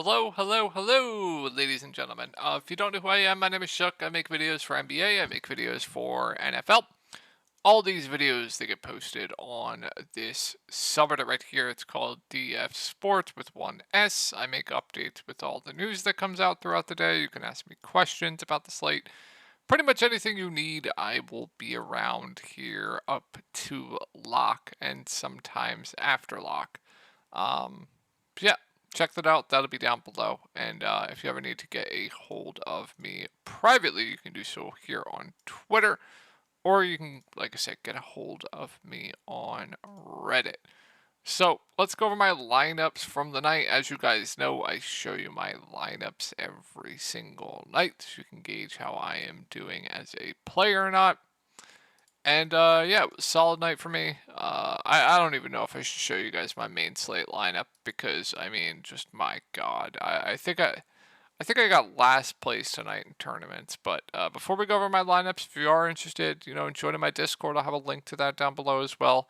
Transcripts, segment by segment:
Hello, ladies and gentlemen. If you don't know who I am, my name is Chuck. I make videos for NBA. I make videos for NFL. All these videos, they get posted on this subreddit right here. It's called DF Sports with one S. I make updates with all the news that comes out throughout the day. You can ask me questions about the slate. Pretty much anything you need, I will be around here up to lock and sometimes after lock. Yeah, check that out. That'll be down below. And if you ever need to get a hold of me privately, you can do so here on Twitter. Or you can, like I said, get a hold of me on Reddit. So let's go over my lineups from the night. As you guys know, I show you my lineups every single night so you can gauge how I am doing as a player or not. And yeah, it was a solid night for me. I don't even know if I should show you guys my main slate lineup because I mean, just my God, I think I got last place tonight in tournaments. But before we go over my lineups, if you are interested, join my Discord. I'll have a link to that down below as well.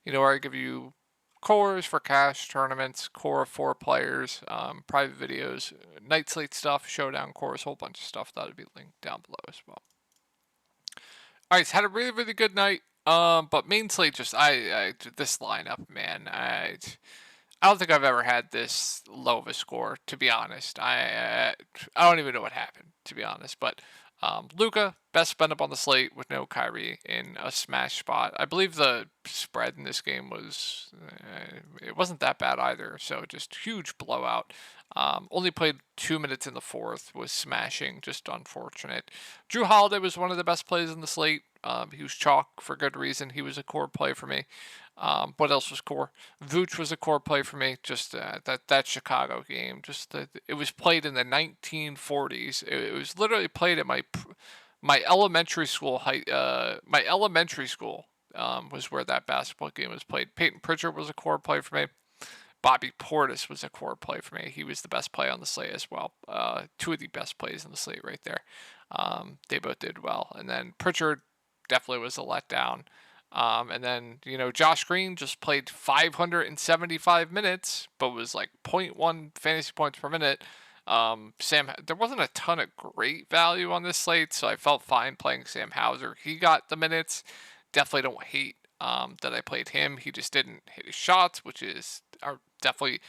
Where I give you cores for cash tournaments, core of 4 players, private videos, night slate stuff, showdown cores, a whole bunch of stuff that'll be linked down below as well. All right, had a really good night. But main slate just I this lineup, man. I don't think I've ever had this low of a score, to be honest. I don't even know what happened, to be honest. But Luka, best spend up on the slate with no Kyrie in a smash spot. I believe the spread in this game was it wasn't that bad either. So just huge blowout. Only played 2 minutes in the fourth, was smashing, just unfortunate. Drew Holiday was one of the best plays in the slate. He was chalk for good reason. He was a core play for me. What else was core? Vooch was a core play for me. Just that Chicago game. It was played in the 1940s. It was literally played at my elementary school height. My elementary school was where that basketball game was played. Peyton Pritchard was a core play for me. Bobby Portis was a core play for me. He was the best play on the slate as well. 2 of the best plays in the slate right there. They both did well. And then Pritchard definitely was a letdown. And then, Josh Green just played 575 minutes, but was like 0.1 fantasy points per minute. There wasn't a ton of great value on this slate, so I felt fine playing Sam Hauser. He got the minutes. Definitely don't hate that I played him. He just didn't hit his shots, which are definitely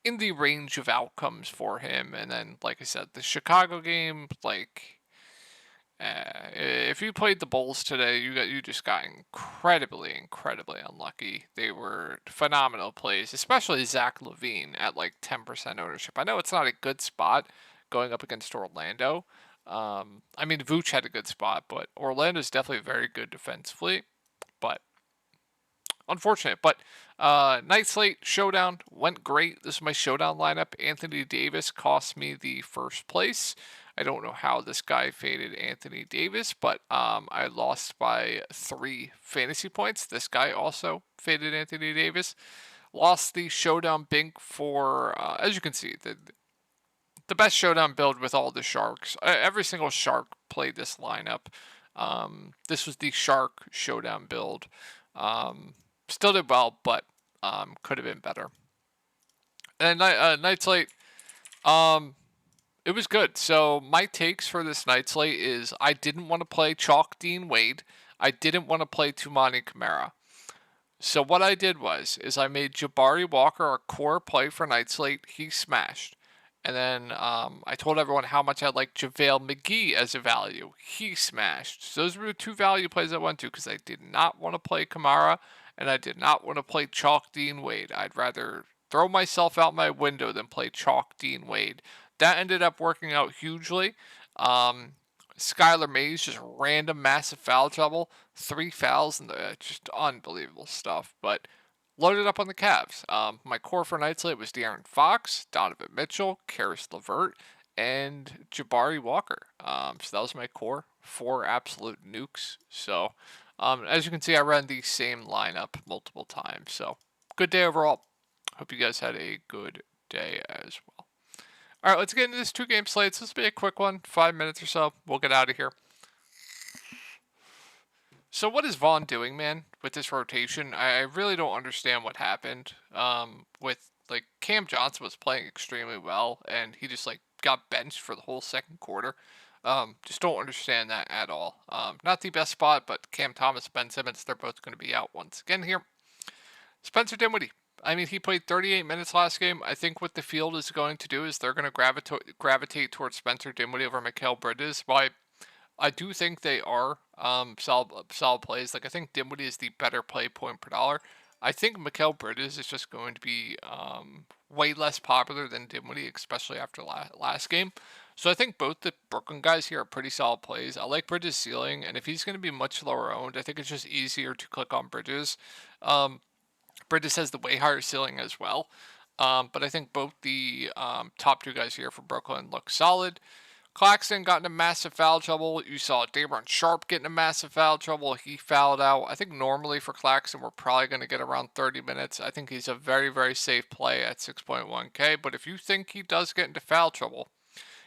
in the range of outcomes for him. And then, like I said, the Chicago game, if you played the Bulls today, you just got incredibly unlucky. They were phenomenal plays, especially Zach LaVine at like 10% ownership. I know it's not a good spot going up against Orlando. I mean, Vooch had a good spot, but Orlando's definitely very good defensively. But unfortunate. But night slate showdown went great. This is my showdown lineup. Anthony Davis cost me the first place. I don't know how this guy faded Anthony Davis, but I lost by 3 fantasy points. This guy also faded Anthony Davis. Lost the showdown bink for, as you can see, the best showdown build with all the Sharks. Every single Shark played this lineup. This was the Shark showdown build. Still did well, but could have been better. And night slate, it was good. So my takes for this night slate is I didn't want to play Chalk Dean Wade. I didn't want to play Toumani Camara. So what I did is I made Jabari Walker a core play for night slate. He smashed. And then I told everyone how much I liked JaVale McGee as a value. He smashed. So those were the 2 value plays I went to because I did not want to play Kamara and I did not want to play Chalk Dean Wade. I'd rather throw myself out my window than play Chalk Dean Wade. That ended up working out hugely. Skylar Mays, just random massive foul trouble. 3 fouls, and just unbelievable stuff. But loaded up on the Cavs. My core for night slate was De'Aaron Fox, Donovan Mitchell, Karis LeVert, and Jabari Walker. So that was my core. 4 absolute nukes. So as you can see, I ran the same lineup multiple times. So good day overall. Hope you guys had a good day as well. All right, let's get into this 2-game slate. So this will be a quick one, 5 minutes or so. We'll get out of here. So what is Vaughn doing, man, with this rotation? I really don't understand what happened with Like Cam Johnson was playing extremely well, and he just like got benched for the whole second quarter. Just don't understand that at all. Not the best spot, but Cam Thomas, Ben Simmons, they're both going to be out once again here. Spencer Dinwiddie. I mean, he played 38 minutes last game. I think what the field is going to do is they're going to gravitate towards Spencer Dinwiddie over Mikal Bridges. Why? I do think they are solid plays. Like I think Dinwiddie is the better play point per dollar. I think Mikal Bridges is just going to be way less popular than Dinwiddie, especially after last game. So I think both the Brooklyn guys here are pretty solid plays. I like Bridges' ceiling, and if he's going to be much lower owned, I think it's just easier to click on Bridges. Bridges has the way higher ceiling as well. But I think both the top two guys here for Brooklyn look solid. Claxton got into massive foul trouble. You saw Day'Ron Sharpe get into massive foul trouble. He fouled out. I think normally for Claxton, we're probably going to get around 30 minutes. I think he's a very, very safe play at 6.1K. But if you think he does get into foul trouble,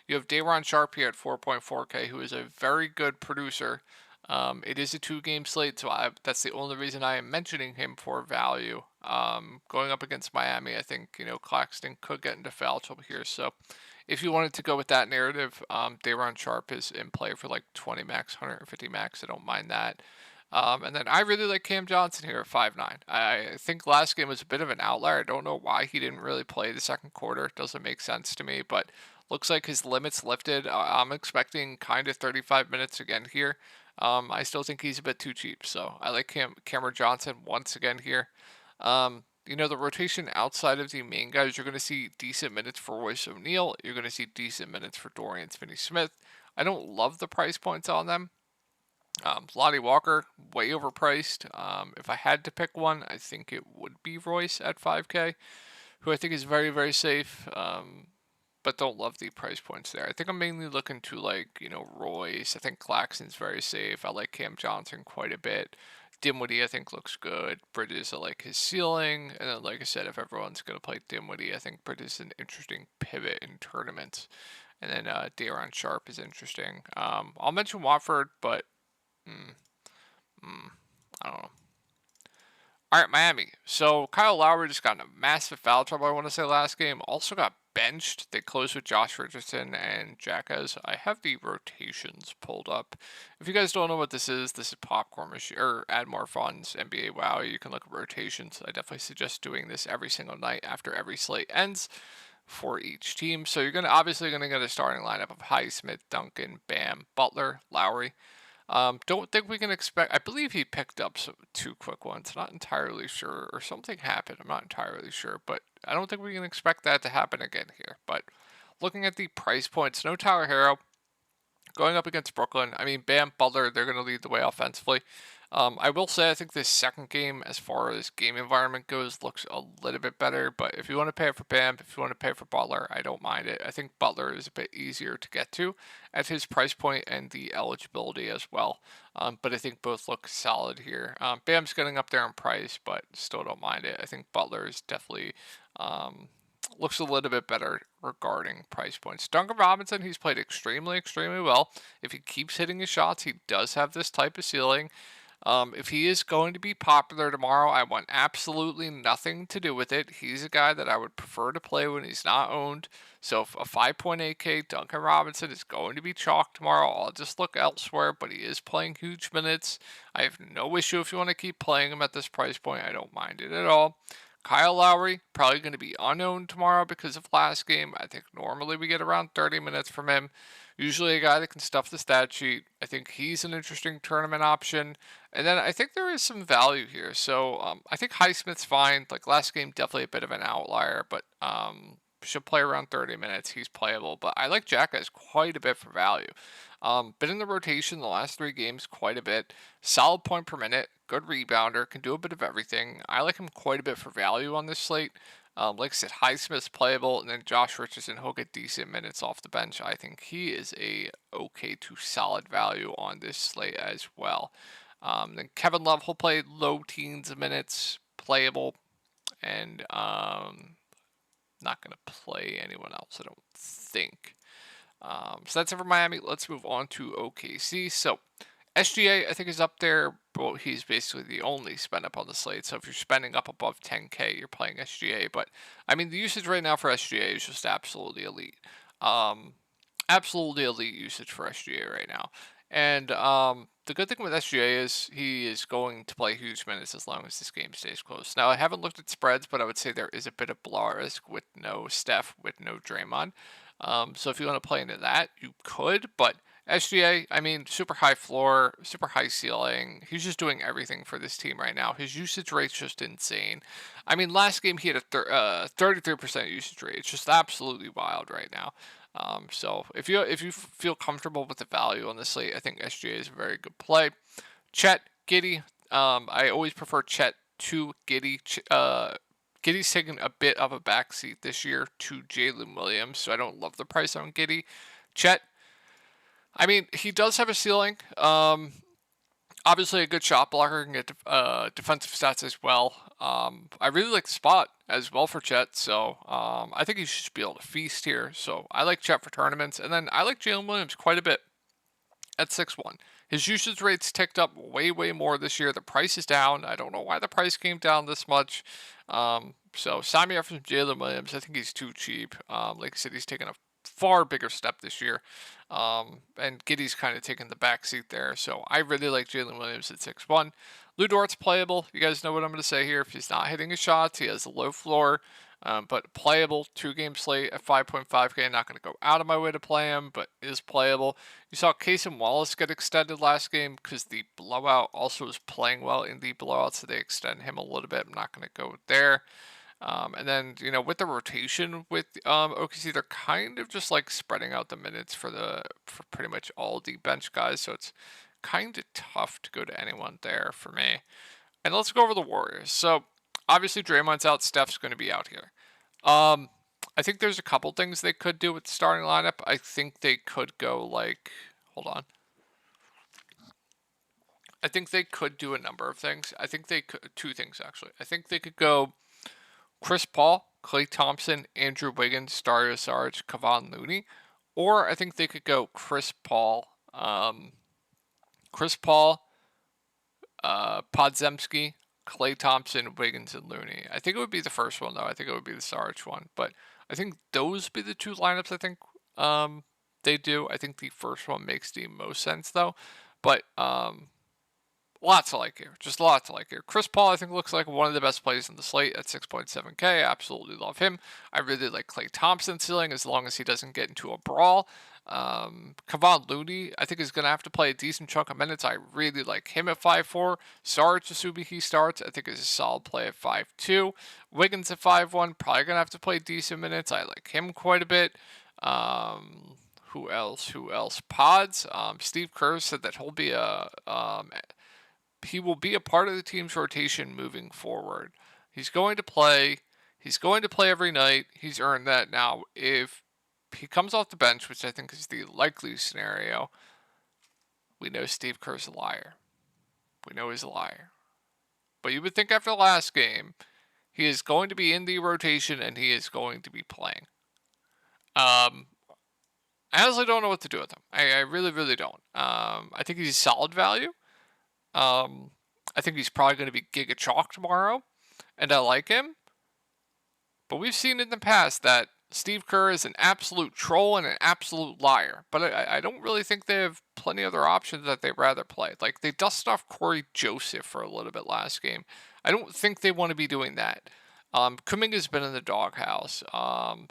you have Day'Ron Sharpe here at 4.4K, who is a very good producer. It is a 2-game slate, so that's the only reason I am mentioning him for value. Going up against Miami, I think, Claxton could get into foul trouble here. So if you wanted to go with that narrative, Day'Ron Sharpe is in play for like 20 max, 150 max. I don't mind that. And then I really like Cam Johnson here at 5.9. I think last game was a bit of an outlier. I don't know why he didn't really play the second quarter. It doesn't make sense to me, but looks like his limits lifted. I'm expecting kind of 35 minutes again here. I still think he's a bit too cheap, so I like Cameron Johnson once again here. The rotation outside of the main guys, you're going to see decent minutes for Royce O'Neal. You're going to see decent minutes for Dorian Finney-Smith. I don't love the price points on them. Lonnie Walker, way overpriced. If I had to pick one, I think it would be Royce at 5K, who I think is very, very safe. But don't love the price points there. I think I'm mainly looking to Royce. I think Claxton's very safe. I like Cam Johnson quite a bit. Dinwiddie I think looks good. Bridges I like his ceiling. And then like I said, if everyone's going to play Dinwiddie, I think Bridges is an interesting pivot in tournaments. And then Day'Ron Sharpe is interesting. I'll mention Watford, but I don't know. All right, Miami. So Kyle Lowry just got in a massive foul trouble, I want to say, last game. Also got benched. They closed with Josh Richardson and Jacquez. I have the rotations pulled up. If you guys don't know what this is Popcorn Machine or Add More Funds NBA WoW. You can look at rotations. I definitely suggest doing this every single night after every slate ends for each team. So you're obviously gonna get a starting lineup of Highsmith, Duncan, Bam, Butler, Lowry. Don't think we can expect. I believe he picked up two quick ones. Not entirely sure, or something happened. I'm not entirely sure, but I don't think we can expect that to happen again here. But looking at the price points, no Tyler Hero going up against Brooklyn. I mean, Bam, Butler, they're going to lead the way offensively. I will say I think this second game, as far as game environment goes, looks a little bit better. But if you want to pay for Bam, if you want to pay for Butler, I don't mind it. I think Butler is a bit easier to get to at his price point and the eligibility as well. But I think both look solid here. Bam's getting up there in price, but still don't mind it. I think Butler is definitely looks a little bit better regarding price points. Duncan Robinson, he's played extremely, extremely well. If he keeps hitting his shots, he does have this type of ceiling. If he is going to be popular tomorrow, I want absolutely nothing to do with it. He's a guy that I would prefer to play when he's not owned. So if a 5.8K Duncan Robinson is going to be chalked tomorrow, I'll just look elsewhere, but he is playing huge minutes. I have no issue if you want to keep playing him at this price point. I don't mind it at all. Kyle Lowry, probably going to be unowned tomorrow because of last game. I think normally we get around 30 minutes from him. Usually a guy that can stuff the stat sheet. I think he's an interesting tournament option. And then I think there is some value here. So I think Highsmith's fine. Like last game, definitely a bit of an outlier, but should play around 30 minutes. He's playable. But I like Jacquez quite a bit for value. Been in the rotation the last 3 games quite a bit. Solid point per minute. Good rebounder. Can do a bit of everything. I like him quite a bit for value on this slate. Like I said, Highsmith's playable, and then Josh Richardson, he'll get decent minutes off the bench. I think he is a okay to solid value on this slate as well. Then Kevin Love, he'll play low teens of minutes, playable, and not going to play anyone else, I don't think. So that's it for Miami. Let's move on to OKC. So SGA, I think, is up there, but he's basically the only spend up on the slate. So if you're spending up above 10K, you're playing SGA. But I mean, the usage right now for SGA is just absolutely elite. Um, Absolutely elite usage for SGA right now. And the good thing with SGA is he is going to play huge minutes as long as this game stays close. Now, I haven't looked at spreads, but I would say there is a bit of blowout risk with no Steph, with no Draymond. So if you want to play into that, you could. But SGA, I mean, super high floor, super high ceiling. He's just doing everything for this team right now. His usage rate's just insane. I mean, last game he had a 33% usage rate. It's just absolutely wild right now. So if you feel comfortable with the value on this slate, I think SGA is a very good play. Chet, Giddey. I always prefer Chet to Giddey. Giddey's taken a bit of a backseat this year to Jalen Williams, so I don't love the price on Giddey. Chet, I mean, he does have a ceiling. Obviously a good shot blocker, can get defensive stats as well. I really like the spot as well for Chet, so I think he should be able to feast here. So I like Chet for tournaments, and then I like Jalen Williams quite a bit at 6-1. His usage rates ticked up way, way more this year. The price is down. I don't know why the price came down this much. So sign me up for Jalen Williams. I think he's too cheap. Like I said, he's taken a far bigger step this year. And Giddey's kind of taken the back seat there. So I really like Jalen Williams at 6-1. Lou Dort's playable. You guys know what I'm going to say here. If he's not hitting his shots, he has a low floor. But playable, 2-game slate at 5.5K. Not going to go out of my way to play him, but is playable. You saw Casey Wallace get extended last game because the blowout also was playing well in the blowout, so they extend him a little bit. I'm not going to go there. And then, with the rotation with OKC, they're kind of just like spreading out the minutes for pretty much all the bench guys. So it's kind of tough to go to anyone there for me. And let's go over the Warriors. So obviously Draymond's out. Steph's going to be out here. I think there's a couple things they could do with the starting lineup. I think they could go hold on. I think they could do a number of things. I think they could, two things actually. I think they could go Chris Paul, Klay Thompson, Andrew Wiggins, Dario Saric, Kevon Looney, or I think they could go Chris Paul, Podzemski, Klay Thompson, Wiggins, and Looney. I think it would be the first one though. I think it would be the Saric one, but I think those would be the two lineups. I think they do. I think the first one makes the most sense though, but lots to like here. Just lots to like here. Chris Paul, I think, looks like one of the best plays in the slate at 6.7K. Absolutely love him. I really like Klay Thompson ceiling as long as he doesn't get into a brawl. Kevon Looney, I think, is going to have to play a decent chunk of minutes. I really like him at 5-4. Saric, assuming he starts, I think is a solid play at 5-2. Wiggins at 5-1, probably going to have to play decent minutes. I like him quite a bit. Who else? Pods. Steve Kerr said that he will be a part of the team's rotation moving forward. He's going to play. He's going to play every night. He's earned that. Now, if he comes off the bench, which I think is the likely scenario, we know Steve Kerr's a liar. We know he's a liar. But you would think after the last game, he is going to be in the rotation and he is going to be playing. I honestly don't know what to do with him. I really, really don't. I think he's solid value. I think he's probably going to be Giga Chalk tomorrow, and I like him. But we've seen in the past that Steve Kerr is an absolute troll and an absolute liar. But I don't really think they have plenty other options that they'd rather play. Like, they dusted off Corey Joseph for a little bit last game. I don't think they want to be doing that. Kuminga's been in the doghouse. I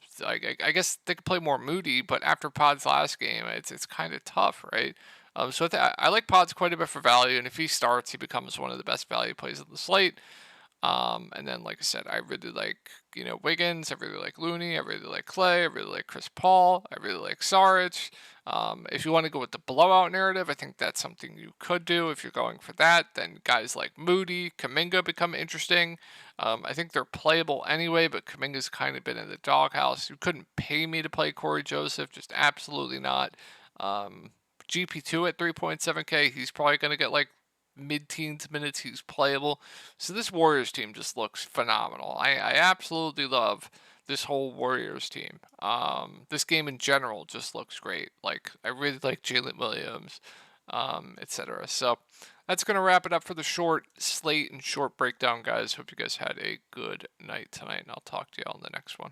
guess they could play more Moody, but after Pod's last game, it's kind of tough, right? So I like Pods quite a bit for value, and if he starts, he becomes one of the best value plays of the slate. And then, like I said, I really like, Wiggins. I really like Looney. I really like Klay. I really like Chris Paul. I really like Saric. If you want to go with the blowout narrative, I think that's something you could do. If you're going for that, then guys like Moody, Kuminga become interesting. I think they're playable anyway, but Kuminga's kind of been in the doghouse. You couldn't pay me to play Corey Joseph, just absolutely not. GP2 at 3.7K, he's probably going to get like mid-teens minutes. He's playable. So this Warriors team just looks phenomenal. I absolutely love this whole Warriors team. This game in general just looks great. Like, I really like Jalen Williams. etc. So that's going to wrap it up for the short slate and short breakdown, guys. Hope you guys had a good night tonight, and I'll talk to you all in the next one.